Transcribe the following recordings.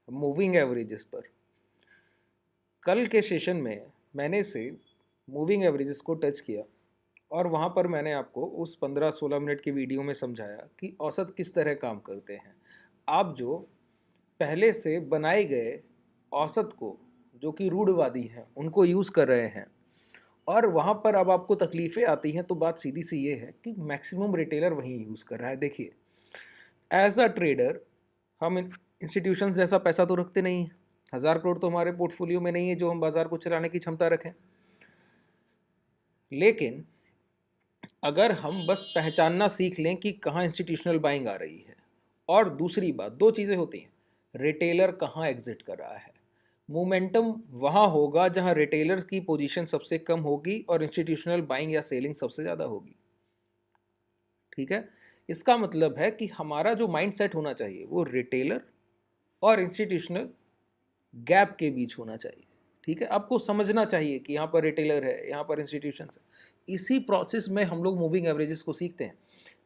Moving averages पर। कल के सेशन में मैंने से मूविंग एवरेजेस को टच किया और वहाँ पर मैंने आपको उस 15-16 मिनट की वीडियो में समझाया कि औसत किस तरह काम करते हैं। आप जो पहले से बनाए गए औसत को, जो कि रूढ़वादी हैं, उनको यूज़ कर रहे हैं और वहाँ पर अब आपको तकलीफ़ें आती हैं, तो बात सीधी सी ये है कि मैक्सिमम रिटेलर वहीं यूज़ कर रहा है। देखिए, एज अ ट्रेडर हम इंस्टीट्यूशंस जैसा पैसा तो रखते नहीं हैं। 1000 करोड़ तो हमारे पोर्टफोलियो में नहीं है जो हम बाजार को चलाने की क्षमता रखें। लेकिन अगर हम बस पहचानना सीख लें कि कहाँ इंस्टीट्यूशनल बाइंग आ रही है, और दूसरी बात, दो चीज़ें होती हैं, रिटेलर कहाँ एग्जिट कर रहा है। मोमेंटम वहाँ होगा जहाँ रिटेलर की पोजीशन सबसे कम होगी और इंस्टीट्यूशनल बाइंग या सेलिंग सबसे ज़्यादा होगी। ठीक है, इसका मतलब है कि हमारा जो माइंड सेट होना चाहिए वो रिटेलर और इंस्टीट्यूशनल गैप के बीच होना चाहिए। ठीक है, आपको समझना चाहिए कि यहाँ पर रिटेलर है, यहाँ पर इंस्टीट्यूशंस है। इसी प्रोसेस में हम लोग मूविंग एवरेजेस को सीखते हैं।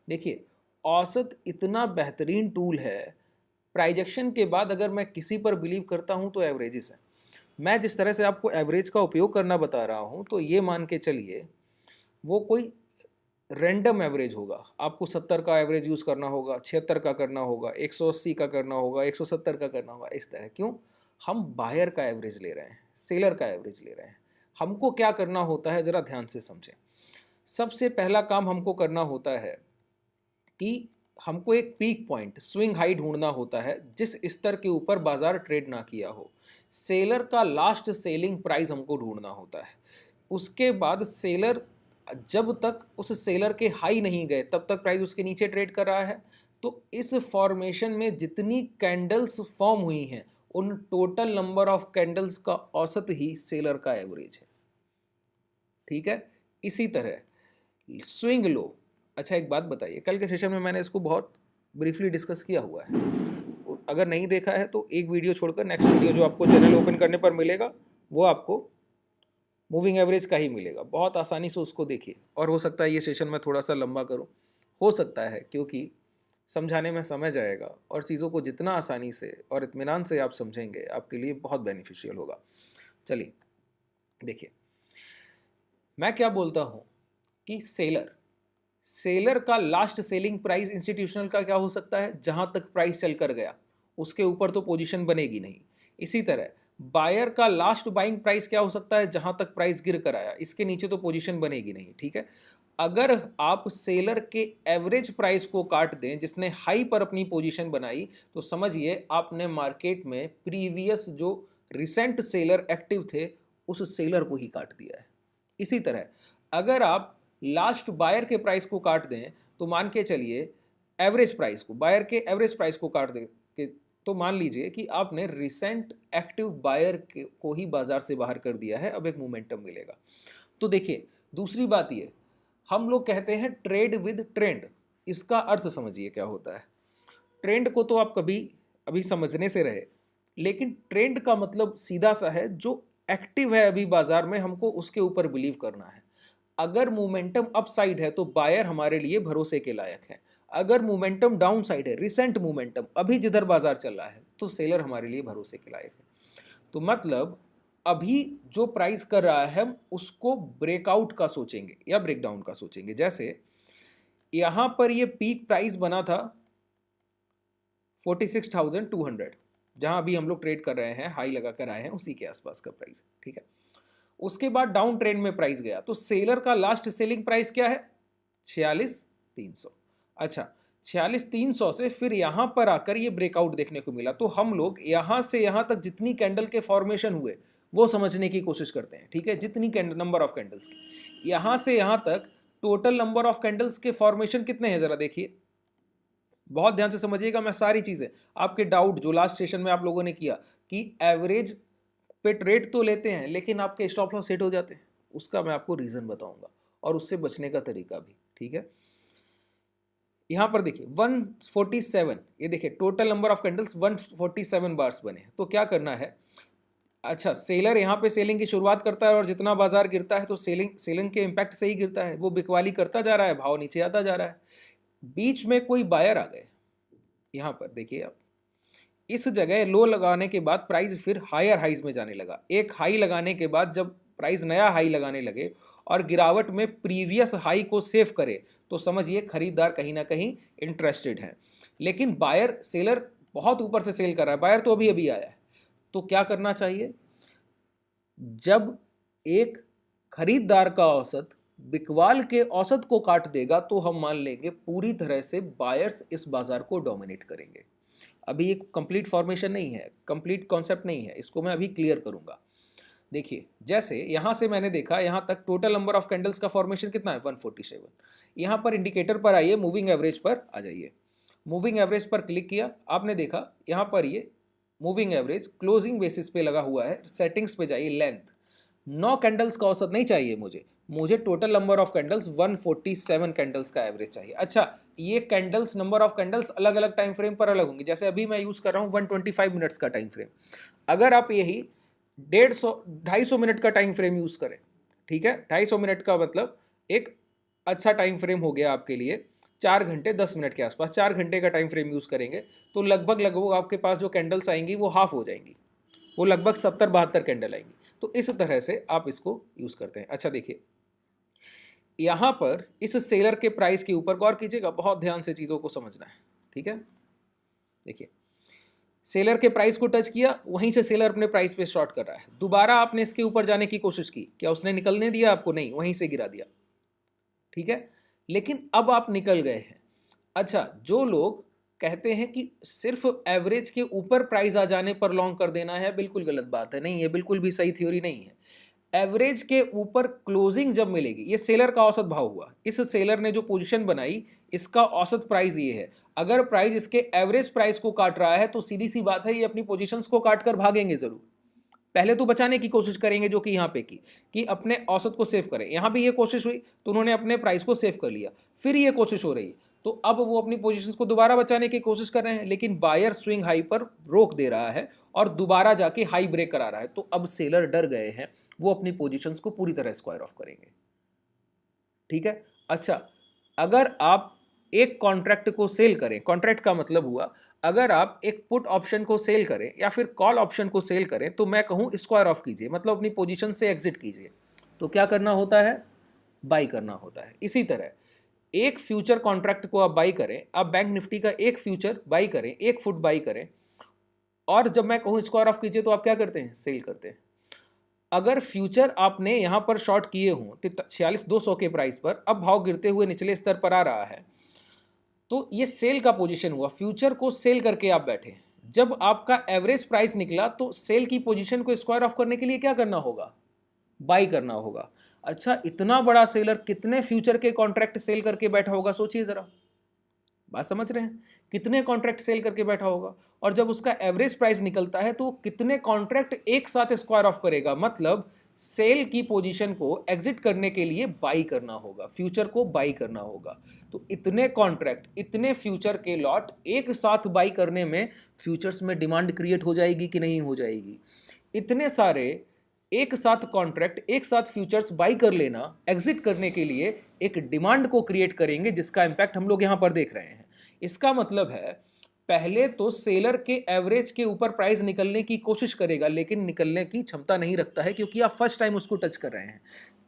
देखिए, औसत इतना बेहतरीन टूल है, प्राइजेक्शन के बाद अगर मैं किसी पर बिलीव करता हूँ तो एवरेजेस है। मैं जिस तरह से आपको एवरेज का उपयोग करना बता रहा हूँ, तो ये मान के चलिए वो कोई रैंडम एवरेज होगा। आपको 70 का एवरेज यूज़ करना होगा, 76 का करना होगा, 180 का करना होगा, 170 का करना होगा, इस तरह। क्यों? हम बायर का एवरेज ले रहे हैं, सेलर का एवरेज ले रहे हैं। हमको क्या करना होता है, ज़रा ध्यान से समझें। सबसे पहला काम हमको करना होता है कि हमको एक पीक पॉइंट, स्विंग हाई ढूंढना होता है जिस स्तर के ऊपर बाजार ट्रेड ना किया हो। सेलर का लास्ट सेलिंग प्राइस हमको ढूंढना होता है। उसके बाद सेलर जब तक उस सेलर के हाई नहीं गए तब तक प्राइस उसके नीचे ट्रेड कर रहा है। तो इस फॉर्मेशन में जितनी कैंडल्स फॉर्म हुई हैं, उन टोटल नंबर ऑफ कैंडल्स का औसत ही सेलर का एवरेज है। ठीक है, इसी तरह स्विंग लो। अच्छा, एक बात बताइए, कल के सेशन में मैंने इसको बहुत ब्रीफली डिस्कस किया हुआ है। अगर नहीं देखा है तो एक वीडियो छोड़कर नेक्स्ट वीडियो जो आपको चैनल ओपन करने पर मिलेगा वो आपको मूविंग एवरेज का ही मिलेगा। बहुत आसानी से उसको देखिए। और हो सकता है ये सेशन मैं थोड़ा सा लंबा करूं, हो सकता है, क्योंकि समझाने में समय जाएगा और चीज़ों को जितना आसानी से और इत्मीनान से आप समझेंगे आपके लिए बहुत बेनिफिशियल होगा। चलिए देखिए, मैं क्या बोलता हूँ कि सेलर का लास्ट सेलिंग प्राइस इंस्टीट्यूशनल का क्या हो सकता है, जहां तक प्राइस चल कर गया उसके ऊपर तो पोजीशन बनेगी नहीं। इसी तरह बायर का लास्ट बाइंग प्राइस क्या हो सकता है, जहां तक प्राइस गिर कर आया, इसके नीचे तो पोजीशन बनेगी नहीं। ठीक है, अगर आप सेलर के एवरेज प्राइस को काट दें जिसने हाई पर अपनी पोजीशन बनाई, तो समझिए आपने मार्केट में प्रीवियस जो रिसेंट सेलर एक्टिव थे उस सेलर को ही काट दिया है। इसी तरह अगर आप लास्ट बायर के प्राइस को काट दें, तो मान के चलिए एवरेज प्राइस को, बायर के एवरेज प्राइस को काट दें के, तो मान लीजिए कि आपने रिसेंट एक्टिव बायर को ही बाजार से बाहर कर दिया है। अब एक मोमेंटम मिलेगा। तो देखिए, दूसरी बात ये, हम लोग कहते हैं ट्रेड विद ट्रेंड। इसका अर्थ समझिए क्या होता है। ट्रेंड को तो आप कभी अभी समझने से रहे, लेकिन ट्रेंड का मतलब सीधा सा है, जो एक्टिव है अभी बाजार में, हमको उसके ऊपर बिलीव करना है। अगर मोमेंटम अप साइड है तो बायर हमारे लिए भरोसे के लायक है। अगर मोमेंटम डाउन साइड है, रिसेंट मोमेंटम अभी जिधर बाजार चल रहा है, तो सेलर हमारे लिए भरोसे के लायक है। तो मतलब अभी जो प्राइस कर रहा है हम उसको ब्रेकआउट का सोचेंगे या ब्रेकडाउन का सोचेंगे। जैसे यहां पर ये पीक प्राइस बना था 46,200, जहां अभी हम लोग ट्रेड कर रहे हैं, हाई लगा कर आए हैं, उसी के आसपास का प्राइस। ठीक है, उसके बाद डाउन ट्रेंड में प्राइस गया, तो सेलर का लास्ट सेलिंग प्राइस क्या है, 46,300। अच्छा, 46,300 से फिर यहां पर आकर ये ब्रेकआउट देखने को मिला। तो हम लोग यहां से यहां तक जितनी कैंडल के फॉर्मेशन हुए वो समझने की कोशिश करते हैं। ठीक है, जितनी कैंडल, नंबर ऑफ कैंडल्स की, यहां से यहां तक टोटल नंबर ऑफ कैंडल्स के फॉर्मेशन कितने हैं, जरा देखिए, बहुत ध्यान से समझिएगा। मैं सारी चीजें, आपके डाउट जो लास्ट सेशन में आप लोगों ने किया कि एवरेज पे ट्रेड तो लेते हैं लेकिन आपके स्टॉप लॉस सेट हो जाते हैं, उसका मैं आपको रीजन बताऊंगा और उससे बचने का तरीका भी। ठीक है, यहां पर देखिए 147, ये देखिए total number of candles 147 bars बने। तो क्या करना है, अच्छा, सेलर यहाँ पे सेलिंग की शुरुआत करता है और जितना बाजार गिरता है तो सेलिंग के इम्पैक्ट से ही गिरता है, वो बिकवाली करता जा रहा है, भाव नीचे आता जा रहा है। बीच में कोई बायर आ गए, यहाँ पर देखिए आप, इस जगह लो लगाने के बाद प्राइस फिर हायर हाइज में जाने लगा। एक हाई लगाने के बाद जब प्राइस नया हाई लगाने लगे और गिरावट में प्रीवियस हाई को सेव करे तो समझिए खरीदार कहीं ना कहीं इंटरेस्टेड है। लेकिन बायर सेलर बहुत ऊपर से सेल कर रहा है, बायर तो अभी अभी आया है, तो क्या करना चाहिए? जब एक खरीदार का औसत बिकवाल के औसत को काट देगा तो हम मान लेंगे पूरी तरह से बायर्स इस बाजार को डोमिनेट करेंगे। अभी एक कंप्लीट फॉर्मेशन नहीं है, कंप्लीट कॉन्सेप्ट नहीं है, इसको मैं अभी क्लियर करूंगा। देखिए, जैसे यहां से मैंने देखा यहां तक टोटल नंबर ऑफ कैंडल्स का फॉर्मेशन कितना है 147। यहां पर इंडिकेटर पर आइए, मूविंग एवरेज पर आ जाइए। मूविंग एवरेज पर क्लिक किया, आपने देखा यहां पर ये मूविंग एवरेज क्लोजिंग बेसिस पे लगा हुआ है। सेटिंग्स पे जाइए, लेंथ 9 कैंडल्स का औसत नहीं चाहिए मुझे total number of candles 147 candles का एवरेज चाहिए। अच्छा, ये कैंडल्स नंबर ऑफ कैंडल्स अलग अलग टाइम फ्रेम पर अलग होंगे। जैसे अभी मैं यूज कर रहा हूँ 125 मिनट्स का टाइम फ्रेम, अगर आप यही 150 मिनट का टाइम फ्रेम यूज करें, ठीक है, 250 मिनट का मतलब एक अच्छा टाइम फ्रेम हो गया आपके लिए, 4 घंटे 10 मिनट के आसपास 4 घंटे का टाइम फ्रेम यूज करेंगे तो लगभग लगभग आपके पास जो कैंडल्स आएंगी वो हाफ हो जाएंगी, वो लगभग 70-72 कैंडल आएंगी। तो इस तरह से आप इसको यूज करते हैं। अच्छा देखिए, यहां पर इस सेलर के प्राइस के ऊपर गौर कीजिएगा, बहुत ध्यान से चीजों को समझना है, ठीक है। देखिए, सेलर के प्राइस को टच किया, वहीं से सेलर अपने प्राइस पे शॉर्ट कर रहा है। दोबारा आपने इसके ऊपर जाने की कोशिश की, क्या उसने निकलने दिया आपको? नहीं, वहीं से गिरा दिया, ठीक है। लेकिन अब आप निकल गए हैं। अच्छा, जो लोग कहते हैं कि सिर्फ एवरेज के ऊपर प्राइस आ जाने पर लॉन्ग कर देना है, बिल्कुल गलत बात है। नहीं, ये बिल्कुल भी सही थ्योरी नहीं है। एवरेज के ऊपर क्लोजिंग जब मिलेगी, ये सेलर का औसत भाव हुआ, इस सेलर ने जो पोजीशन बनाई इसका औसत प्राइस ये है। अगर प्राइस इसके एवरेज प्राइस को काट रहा है तो सीधी सी बात है ये अपनी पोजीशंस को काट कर भागेंगे जरूर। पहले तो बचाने की कोशिश करेंगे, जो कि यहाँ पे की कि अपने औसत को सेव करें। यहाँ भी ये कोशिश हुई तो उन्होंने अपने प्राइस को सेव कर लिया, फिर ये कोशिश हो रही है तो अब वो अपनी पोजीशंस को दोबारा बचाने की कोशिश कर रहे हैं, लेकिन बायर स्विंग हाई पर रोक दे रहा है और दोबारा जाके हाई ब्रेक करा रहा है। तो अब सेलर डर गए हैं, वो अपनी पोजीशंस को पूरी तरह स्क्वायर ऑफ करेंगे, ठीक है। अच्छा, अगर आप एक कॉन्ट्रैक्ट को सेल करें, कॉन्ट्रैक्ट का मतलब हुआ अगर आप एक पुट ऑप्शन को सेल करें या फिर कॉल ऑप्शन को सेल करें तो मैं कहूं स्क्वायर ऑफ कीजिए, मतलब अपनी पोजीशन से एग्जिट कीजिए। तो क्या करना होता है? बाई करना होता है। इसी तरह एक फ्यूचर कॉन्ट्रैक्ट को आप बाई करें, आप बैंक निफ्टी का एक फ्यूचर बाई करें, एक फुट बाई करें, और जब मैं कहूं स्क्वायर ऑफ कीजिए तो आप क्या करते हैं? सेल करते हैं। अगर फ्यूचर आपने यहां पर शॉर्ट किए हों 46,200 के प्राइस पर, अब भाव गिरते हुए निचले स्तर पर आ रहा है तो ये सेल का पोजीशन हुआ, फ्यूचर को सेल करके आप बैठे। जब आपका एवरेज प्राइस निकला तो सेल की पोजीशन को स्क्वायर ऑफ करने के लिए क्या करना होगा? बाई करना होगा। अच्छा, इतना बड़ा सेलर कितने फ्यूचर के कॉन्ट्रैक्ट सेल करके बैठा होगा? सोचिए जरा, बात समझ रहे हैं? कितने कॉन्ट्रैक्ट सेल करके बैठा होगा, और जब उसका एवरेज प्राइस निकलता है तो कितने कॉन्ट्रैक्ट एक साथ स्क्वायर ऑफ करेगा? मतलब सेल की पोजीशन को एग्जिट करने के लिए बाई करना होगा, फ्यूचर को बाई करना होगा। तो इतने कॉन्ट्रैक्ट, इतने फ्यूचर के लॉट एक साथ बाई करने में फ्यूचर्स में डिमांड क्रिएट हो जाएगी कि नहीं हो जाएगी? इतने सारे एक साथ कॉन्ट्रैक्ट, एक साथ फ्यूचर्स बाई कर लेना एग्जिट करने के लिए एक डिमांड को क्रिएट करेंगे, जिसका इंपैक्ट हम लोग यहां पर देख रहे हैं। इसका मतलब है पहले तो सेलर के एवरेज के ऊपर प्राइस निकलने की कोशिश करेगा, लेकिन निकलने की क्षमता नहीं रखता है क्योंकि आप फर्स्ट टाइम उसको टच कर रहे हैं।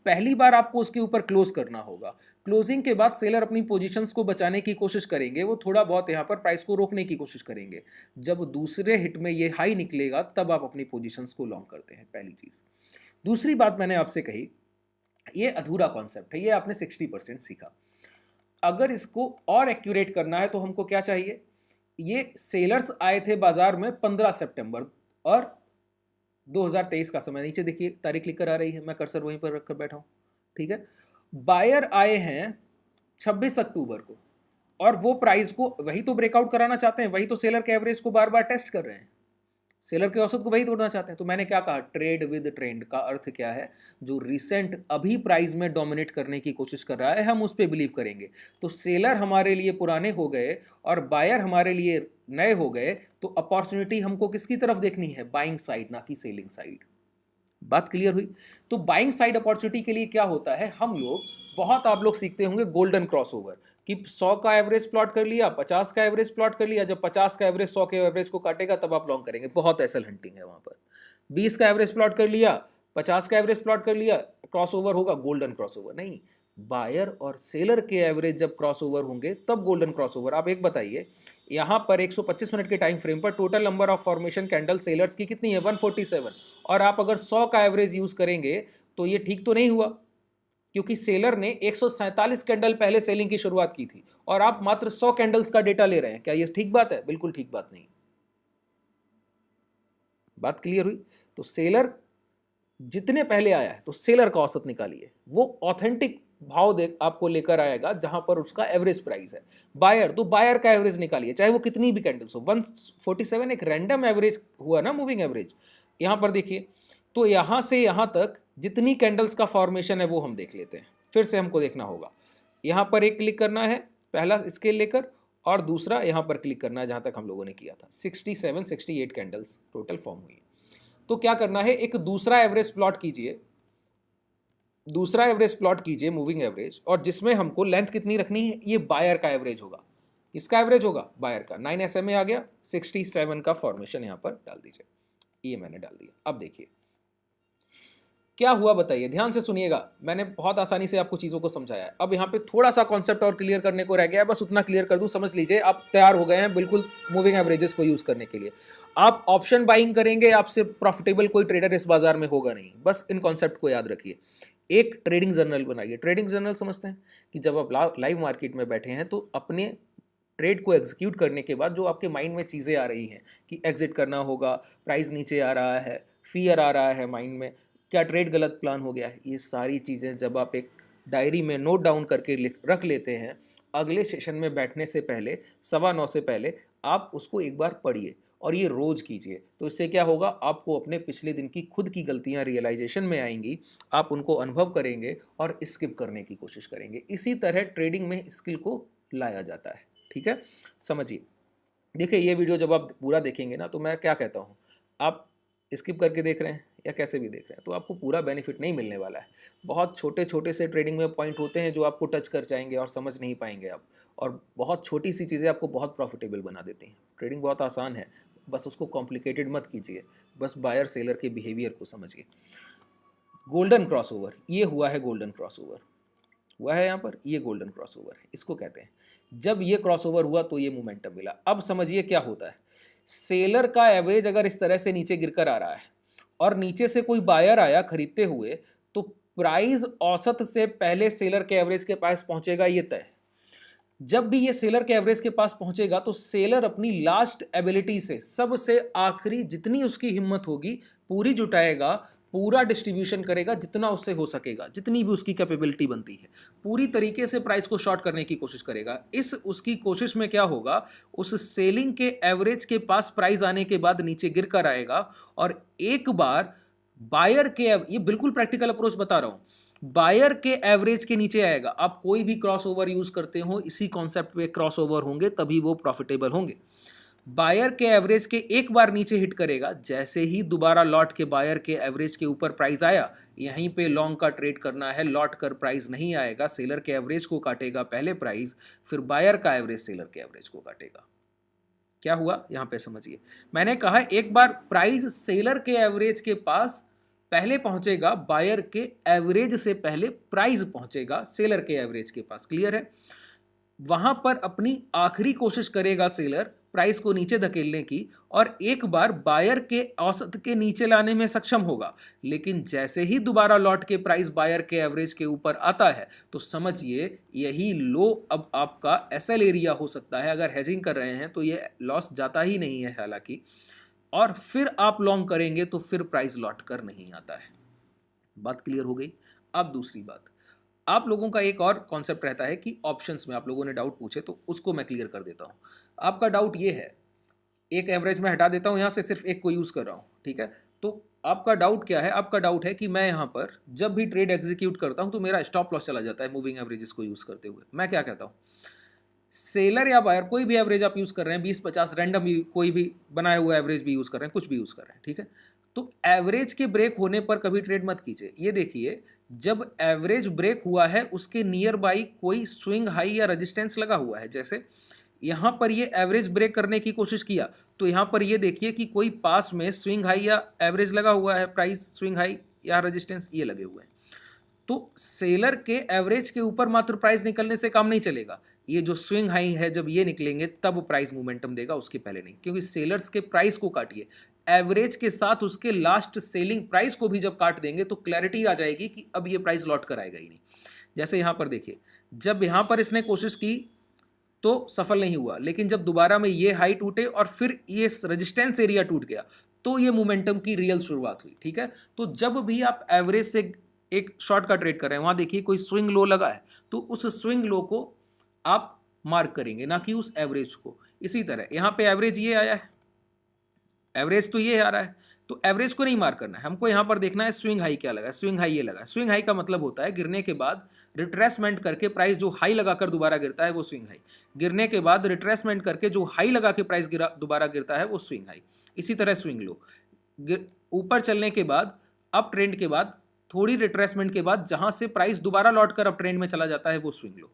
पहली बार आपको उसके ऊपर क्लोज करना होगा। क्लोजिंग के बाद सेलर अपनी पोजीशंस को बचाने की कोशिश करेंगे, वो थोड़ा बहुत यहाँ पर प्राइस को रोकने की कोशिश करेंगे। जब दूसरे हिट में ये हाई निकलेगा तब आप अपनी पोजीशंस को लॉन्ग करते हैं, पहली चीज। दूसरी बात मैंने आपसे कही, ये अधूरा कॉन्सेप्ट है, ये आपने 60% सीखा। अगर इसको और एक्यूरेट करना है तो हमको क्या चाहिए? ये सेलर्स आए थे बाजार में 15 सितंबर और 2023 का समय, नीचे देखिए तारीख लिखकर आ रही है, मैं कर्सर वहीं पर रखकर बैठा हूं, ठीक है। बायर आए हैं 26 अक्टूबर को और वो प्राइस को वही तो ब्रेकआउट कराना चाहते हैं, वही तो सेलर के एवरेज को बार बार टेस्ट कर रहे हैं, सेलर के औसत को वही तोड़ना चाहते हैं। तो मैंने क्या कहा, ट्रेड विद ट्रेंड का अर्थ क्या है? जो रिसेंट अभी प्राइस में डोमिनेट करने की कोशिश कर रहा है हम उस पर बिलीव करेंगे। तो सेलर हमारे लिए पुराने हो गए और बायर हमारे लिए नए हो गए, तो अपॉर्चुनिटी हमको किसकी तरफ देखनी है? बाइंग साइड, ना कि सेलिंग साइड। बात क्लियर हुई? तो बाइंग साइड अपॉर्चुनिटी के लिए क्या होता है, हम लोग बहुत, आप लोग सीखते होंगे गोल्डन क्रॉसओवर। कि 100 का एवरेज प्लॉट कर लिया, 50 का एवरेज प्लॉट कर लिया, जब 50 का एवरेज 100 के एवरेज को काटेगा तब आप लॉन्ग करेंगे। बहुत एसल हंटिंग है वहां पर। 20 का एवरेज प्लॉट कर लिया, 50 का एवरेज प्लॉट कर लिया, क्रॉसओवर होगा, गोल्डन क्रॉसओवर नहीं। बायर और सेलर के एवरेज जब क्रॉसओवर होंगे तब गोल्डन क्रॉसओवर। आप एक बताइए, यहां पर 125 मिनट के टाइम फ्रेम पर total number of formation candle sellers की कितनी है? 147। और आप अगर 100 का एवरेज यूज करेंगे तो ये ठीक तो नहीं हुआ, क्योंकि सेलर ने 147 कैंडल पहले सेलिंग की शुरुआत की थी और आप मात्र 100 कैंडल्स का डेटा ले रहे हैं। क्या ये ठीक बात है? बिल्कुल ठीक बात नहीं। बात क्लियर हुई? तो सेलर जितने पहले आया है तो सेलर का औसत निकालिए, वो ऑथेंटिक भाव देख आपको लेकर आएगा जहां पर उसका एवरेज प्राइस है। बायर तो बायर का एवरेज निकालिए, चाहे वो कितनी भी कैंडल्स हो। 147 एक रैंडम एवरेज हुआ ना, मूविंग एवरेज। यहां पर देखिए, तो यहां से यहां तक जितनी कैंडल्स का फॉर्मेशन है वो हम देख लेते हैं। फिर से हमको देखना होगा, यहां पर एक क्लिक करना है पहला स्केल लेकर, और दूसरा यहां पर क्लिक करना है जहां तक हम लोगों ने किया था। 67 68 कैंडल्स टोटल फॉर्म हुई। तो क्या करना है, एक दूसरा एवरेज प्लॉट कीजिए, दूसरा एवरेज प्लॉट कीजिए मूविंग एवरेज, और जिसमें हमको लेंथ कितनी रखनी है? ये बायर का एवरेज होगा। किसका एवरेज होगा? बायर का। 9 SMA आ गया, 67 का फॉर्मेशन यहां पर डाल दीजिए। ये मैंने डाल दिया। अब देखिए क्या हुआ, बताइए, ध्यान से सुनिएगा। मैंने बहुत आसानी से आपको चीज़ों को समझाया है। अब यहाँ पे थोड़ा सा कॉन्सेप्ट और क्लियर करने को रह गया है, बस उतना क्लियर कर दूं, समझ लीजिए आप तैयार हो गए हैं बिल्कुल मूविंग एवरेजेस को यूज़ करने के लिए। आप ऑप्शन बाइंग करेंगे, आपसे प्रॉफिटेबल कोई ट्रेडर इस बाजार में होगा नहीं। बस इन कॉन्सेप्ट को याद रखिए। एक ट्रेडिंग जर्नल बनाइए। ट्रेडिंग जर्नल समझते हैं कि जब आप लाइव मार्केट में बैठे हैं तो अपने ट्रेड को एग्जीक्यूट करने के बाद जो आपके माइंड में चीज़ें आ रही हैं कि एग्जिट करना होगा, प्राइस नीचे आ रहा है, फियर आ रहा है माइंड में, क्या ट्रेड गलत प्लान हो गया है, ये सारी चीज़ें जब आप एक डायरी में नोट डाउन करके रख लेते हैं, अगले सेशन में बैठने से पहले 9:15 से पहले आप उसको एक बार पढ़िए और ये रोज़ कीजिए। तो इससे क्या होगा, आपको अपने पिछले दिन की खुद की गलतियां रियलाइजेशन में आएंगी, आप उनको अनुभव करेंगे और स्किप करने की कोशिश करेंगे। इसी तरह ट्रेडिंग में स्किल को लाया जाता है। ठीक है, समझिए। देखिए ये वीडियो जब आप पूरा देखेंगे ना, तो मैं क्या कहता हूँ, आप स्किप करके देख रहे हैं या कैसे भी देख रहे हैं तो आपको पूरा बेनिफिट नहीं मिलने वाला है। बहुत छोटे छोटे से ट्रेडिंग में पॉइंट होते हैं जो आपको टच कर जाएंगे और समझ नहीं पाएंगे आप, और बहुत छोटी सी चीज़ें आपको बहुत प्रॉफिटेबल बना देती हैं। ट्रेडिंग बहुत आसान है, बस उसको कॉम्प्लिकेटेड मत कीजिए, बस बायर सेलर के बिहेवियर को समझिए। गोल्डन क्रॉसओवर, ये हुआ है गोल्डन क्रॉसओवर, हुआ है यहाँ पर, ये गोल्डन क्रॉसओवर है, इसको कहते हैं। जब ये क्रॉसओवर हुआ तो ये मोमेंटम मिला। अब समझिए क्या होता है, सेलर का एवरेज अगर इस तरह से नीचे गिरकर आ रहा है और नीचे से कोई बायर आया खरीदते हुए, तो प्राइस औसत से पहले सेलर के एवरेज के पास पहुंचेगा, ये तय है। जब भी ये सेलर के एवरेज के पास पहुंचेगा तो सेलर अपनी लास्ट एबिलिटी से, सबसे आखिरी जितनी उसकी हिम्मत होगी पूरी जुटाएगा, पूरा डिस्ट्रीब्यूशन करेगा जितना उससे हो सकेगा, जितनी भी उसकी कैपेबिलिटी बनती है, पूरी तरीके से प्राइस को शॉर्ट करने की कोशिश करेगा। इस उसकी कोशिश में क्या होगा, उस सेलिंग के एवरेज के पास प्राइस आने के बाद नीचे गिर कर आएगा, और एक बार बायर के, ये बिल्कुल प्रैक्टिकल अप्रोच बता रहा हूं, बायर के एवरेज के नीचे आएगा। आप कोई भी क्रॉसओवर यूज करते हो, इसी कॉन्सेप्ट पे क्रॉसओवर होंगे तभी वो प्रॉफिटेबल होंगे। बायर के एवरेज के एक बार नीचे हिट करेगा, जैसे ही दोबारा लौट के बायर के एवरेज के ऊपर प्राइस आया, यहीं पे लॉन्ग का ट्रेड करना है। लौट कर प्राइस नहीं आएगा, सेलर के एवरेज को काटेगा पहले प्राइस, फिर बायर का एवरेज सेलर के एवरेज को काटेगा। क्या हुआ यहां पे समझिए, मैंने कहा एक बार प्राइस सेलर के एवरेज के पास पहले पहुंचेगा, बायर के एवरेज से पहले प्राइस पहुंचेगा सेलर के एवरेज के पास। क्लियर है? वहां पर अपनी आखिरी कोशिश करेगा सेलर प्राइस को नीचे धकेलने की, और एक बार बायर के औसत के नीचे लाने में सक्षम होगा। लेकिन जैसे ही दोबारा लौट के प्राइस बायर के एवरेज के ऊपर आता है तो समझिए यही लो अब आपका एसएल एरिया हो सकता है। अगर हेजिंग कर रहे हैं तो ये लॉस जाता ही नहीं है हालांकि, और फिर आप लॉन्ग करेंगे तो फिर प्राइस लौट कर नहीं आता है। बात क्लियर हो गई? अब दूसरी बात, आप लोगों का एक और कॉन्सेप्ट रहता है कि ऑप्शंस में आप लोगों ने डाउट पूछे तो उसको मैं क्लियर कर देता हूं। आपका डाउट ये है, एक एवरेज में हटा देता हूं, यहां से सिर्फ एक को यूज कर रहा हूं, ठीक है? तो आपका डाउट क्या है? आपका डाउट है कि मैं यहां पर जब भी ट्रेड एग्जीक्यूट करता हूं तो मेरा स्टॉप लॉस चला जाता है मूविंग एवरेजेस को यूज करते हुए। मैं क्या कहता हूं, सेलर या बायर कोई भी एवरेज आप यूज कर रहे हैं, 20 50 रैंडम कोई भी बनाया हुआ एवरेज भी यूज कर रहे हैं, कुछ भी यूज कर रहे हैं, ठीक है? तो एवरेज के ब्रेक होने पर कभी ट्रेड मत कीजिए। ये देखिए, जब एवरेज ब्रेक हुआ है उसके नियर बाई कोई स्विंग हाई या रेजिस्टेंस लगा हुआ है, जैसे यहाँ पर ये एवरेज ब्रेक करने की कोशिश किया, तो यहाँ पर ये देखिए कि कोई पास में स्विंग हाई या एवरेज लगा हुआ है, प्राइस स्विंग हाई या रेजिस्टेंस ये लगे हुए हैं। तो सेलर के एवरेज के ऊपर मात्र प्राइस निकलने से काम नहीं चलेगा। ये जो स्विंग हाई है जब ये निकलेंगे तब प्राइस मोमेंटम देगा, उसके पहले नहीं, क्योंकि सेलर्स के प्राइस को काटिए, एवरेज के साथ उसके लास्ट सेलिंग प्राइस को भी जब काट देंगे तो क्लैरिटी आ जाएगी कि अब ये प्राइस लौट कर आएगा ही नहीं। जैसे यहाँ पर देखिए, जब यहाँ पर इसने कोशिश की तो सफल नहीं हुआ, लेकिन जब दोबारा में ये हाई टूटे और फिर ये रेजिस्टेंस एरिया टूट गया तो ये मोमेंटम की रियल शुरुआत हुई। ठीक है, तो जब भी आप एवरेज से एक शॉर्ट का ट्रेड कर रहे हैं, वहां देखिए कोई स्विंग लो लगा है, तो उस स्विंग लो को आप मार्क करेंगे, ना कि उस एवरेज को। इसी तरह यहाँ पे एवरेज ये आया है, एवरेज तो ये आ रहा है, तो एवरेज को नहीं मार्क करना है हमको, यहाँ पर देखना है स्विंग हाई क्या लगा है। स्विंग हाई ये लगा है। स्विंग हाई का मतलब होता है गिरने के बाद रिट्रेसमेंट करके प्राइस जो हाई लगाकर दोबारा गिरता है वो स्विंग हाई, गिरने के बाद रिट्रेसमेंट करके जो हाई लगा के प्राइस दोबारा गिरता है वो स्विंग हाई। इसी तरह स्विंग लो, ऊपर चलने के बाद अप ट्रेंड के बाद थोड़ी रिट्रेसमेंट के बाद जहां से प्राइस दोबारा लौट कर अप ट्रेंड में चला जाता है वो स्विंग लो।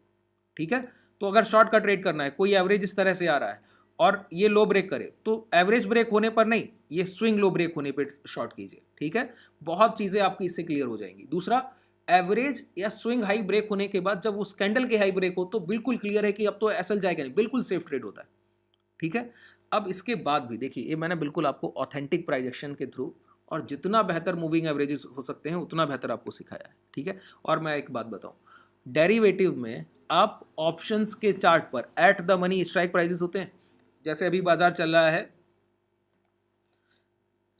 ठीक है, तो अगर शॉर्ट का ट्रेड करना है, कोई एवरेज इस तरह से आ रहा है और ये लो ब्रेक करे, तो एवरेज ब्रेक होने पर नहीं, ये स्विंग लो ब्रेक होने पर शॉर्ट कीजिए। ठीक है, बहुत चीजें आपकी इससे क्लियर हो जाएंगी। दूसरा, एवरेज या स्विंग हाई ब्रेक होने के बाद जब उस कैंडल के हाई ब्रेक हो तो बिल्कुल क्लियर है कि अब तो एसएल जाएगा नहीं, बिल्कुल सेफ ट्रेड होता है। ठीक है, अब इसके बाद भी देखिए, ये मैंने बिल्कुल आपको ऑथेंटिक प्राइस एक्शन के थ्रू और जितना बेहतर मूविंग एवरेजेस हो सकते हैं उतना बेहतर आपको सिखाया है। ठीक है, और मैं एक बात बताऊं, डेरिवेटिव में आप ऑप्शंस के चार्ट पर at the money strike prices होते हैं। जैसे अभी बाजार चल रहा है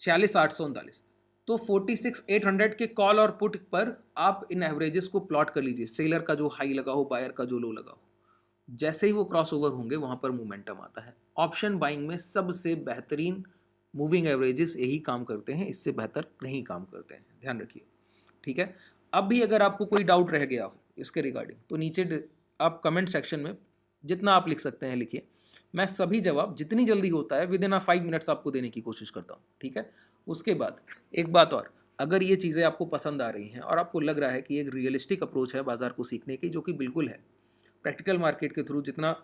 46,839, तो 46,800 के कॉल और पुट पर आप इन एवरेजेस को प्लॉट कर लीजिए, सेलर का जो हाई लगा हो, बायर का जो लो लगा हो। जैसे ही वो क्रॉस ओवर होंगे वहां पर मोमेंटम आता है। ऑप्शन बाइंग में सबसे बेहतरीन मूविंग एवरेजेस यही काम करते हैं, इससे बेहतर नहीं काम करते हैं, ध्यान रखिए। ठीक है, अब भी अगर आपको कोई डाउट रह गया हो इसके रिगार्डिंग तो नीचे आप कमेंट सेक्शन में जितना आप लिख सकते हैं लिखिए, मैं सभी जवाब जितनी जल्दी होता है विद इन 5 मिनट्स आपको देने की कोशिश करता हूँ। ठीक है, उसके बाद एक बात और, अगर ये चीज़ें आपको पसंद आ रही हैं और आपको लग रहा है कि एक रियलिस्टिक अप्रोच है बाजार को सीखने की, जो कि बिल्कुल है, प्रैक्टिकल मार्केट के थ्रू जितना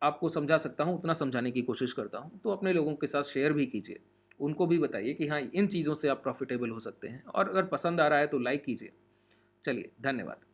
आपको समझा सकता हूँ उतना समझाने की कोशिश करता हूँ, तो अपने लोगों के साथ शेयर भी कीजिए, उनको भी बताइए कि हाँ इन चीज़ों से आप प्रॉफिटेबल हो सकते हैं, और अगर पसंद आ रहा है तो लाइक कीजिए। चलिए, धन्यवाद।